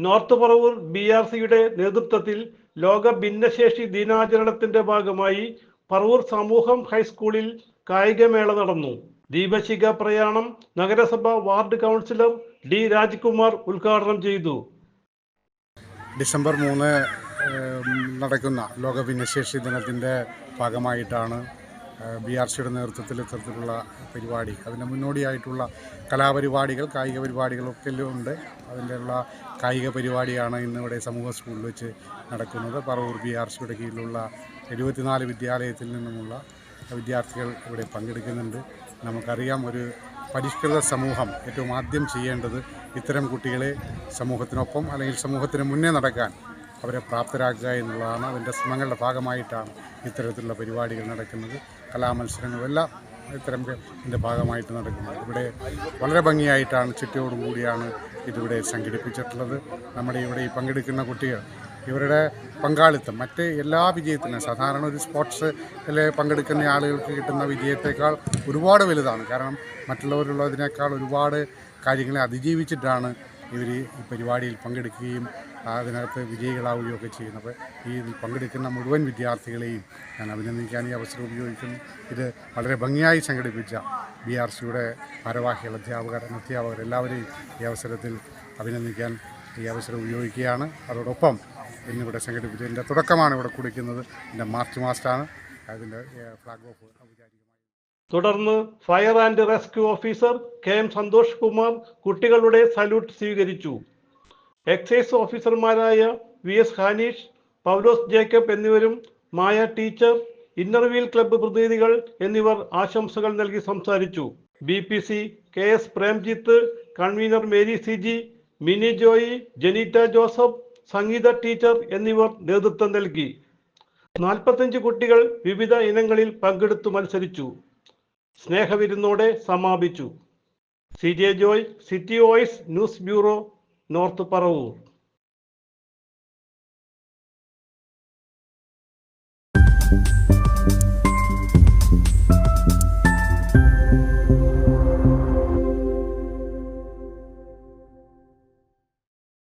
North Paravur BRCയുടെ നേതൃത്വത്തിൽ ലോക ഭിന്നശേഷി ദിനാചരണത്തിന്റെ ഭാഗമായി പറവൂർ സമൂഹം ഹൈസ്കൂളിൽ കായികമേള നടന്നു. ദീപശിഖ പ്രയാണം നഗരസഭ വാർഡ് കൗൺസിലർ D. രാജ്കുമാർ ഉദ്ഘാടനം ചെയ്തു. ഡിസംബർ 3 നടക്കുന്ന ലോക ഭിന്നശേഷി ദിനത്തിൻ്റെ ഭാഗമായിട്ടാണ് BRCയുടെ നേതൃത്വത്തിൽ ഇത്തരത്തിലുള്ള പരിപാടി, അതിൻ്റെ മുന്നോടിയായിട്ടുള്ള കലാപരിപാടികൾ, കായിക പരിപാടികളൊക്കെ ഉണ്ട്. അതിൻ്റെയുള്ള കായിക പരിപാടിയാണ് ഇന്നിവിടെ സമൂഹ സ്കൂളിൽ വെച്ച് നടക്കുന്നത്. പറവൂർ BRCയുടെ കീഴിലുള്ള 74 വിദ്യാലയത്തിൽ നിന്നുമുള്ള വിദ്യാർത്ഥികൾ ഇവിടെ പങ്കെടുക്കുന്നുണ്ട്. നമുക്കറിയാം, ഒരു പരിഷ്കൃത സമൂഹം ഏറ്റവും ആദ്യം ചെയ്യേണ്ടത് ഇത്തരം കുട്ടികളെ സമൂഹത്തിനൊപ്പം അല്ലെങ്കിൽ സമൂഹത്തിന് മുന്നേ നടക്കാൻ അവരെ പ്രാപ്തരാക്കുക എന്നുള്ളതാണ്. അതിൻ്റെ ശ്രമങ്ങളുടെ ഭാഗമായിട്ടാണ് ഇത്തരത്തിലുള്ള പരിപാടികൾ നടക്കുന്നത്. കലാമത്സരങ്ങളെല്ലാം ഇതിൻ്റെ ഭാഗമായിട്ട് നടക്കുന്നത്. ഇവിടെ വളരെ ഭംഗിയായിട്ടാണ്, ചിട്ടയോടും കൂടിയാണ് ഇതിവിടെ സംഘടിപ്പിച്ചിട്ടുള്ളത്. നമ്മുടെ ഇവിടെ ഈ പങ്കെടുക്കുന്ന കുട്ടികൾ, ഇവരുടെ പങ്കാളിത്തം മറ്റ് എല്ലാ വിജയത്തിനും, സാധാരണ ഒരു സ്പോർട്സിൽ പങ്കെടുക്കുന്ന ആളുകൾക്ക് കിട്ടുന്ന വിജയത്തേക്കാൾ ഒരുപാട് വലുതാണ്. കാരണം മറ്റുള്ളവരുള്ളതിനേക്കാൾ ഒരുപാട് കാര്യങ്ങളെ അതിജീവിച്ചിട്ടാണ് ഇവർ ഈ പരിപാടിയിൽ പങ്കെടുക്കുകയും അതിനകത്ത് വിജയികളാവുകയൊക്കെ ചെയ്യുന്നത്. ഈ പങ്കെടുക്കുന്ന മുഴുവൻ വിദ്യാർത്ഥികളെയും ഞാൻ അഭിനന്ദിക്കാൻ ഈ അവസരം ഉപയോഗിക്കുന്നു. ഇത് വളരെ ഭംഗിയായി സംഘടിപ്പിച്ച BRCയുടെ ഭാരവാഹികൾ, അധ്യാപകർ എല്ലാവരെയും ഈ അവസരത്തിൽ അഭിനന്ദിക്കാൻ ഈ അവസരം ഉപയോഗിക്കുകയാണ്. അതോടൊപ്പം ഇന്നിവിടെ സംഘടിപ്പിച്ചതിൻ്റെ തുടക്കമാണ് ഇവിടെ കുറിക്കുന്നത്. ഇതിൻ്റെ മാർച്ച് മാസമാണ്. അതിൻ്റെ ഫ്ലാഗ് ഓഫ് ഔപചാരികമായി. തുടർന്ന് fire and rescue officer KM Santhosh Kumar കുട്ടികളുടെ സല്യൂട്ട് സ്വീകരിച്ചു. എക്സൈസ് ഓഫീസർമാരായ VS ഹാനീഷ്, പൗലോസ് ജേക്കബ് എന്നിവരും മായ ടീച്ചർ, ഇന്നർവീൽ ക്ലബ്ബ് പ്രതിനിധികൾ എന്നിവർ ആശംസകൾ നൽകി സംസാരിച്ചു. BPC KS Premjith, convener Mary CG, Mini Joy, Janeeta Joseph, Sangeetha teacher എന്നിവർ നേതൃത്വം നൽകി. 45 കുട്ടികൾ വിവിധ ഇനങ്ങളിൽ പങ്കെടുത്തു മത്സരിച്ചു. സ്നേഹവിരുന്നോടെ സമാപിച്ചു. CJ Joy, city voice news bureau, north Paravur.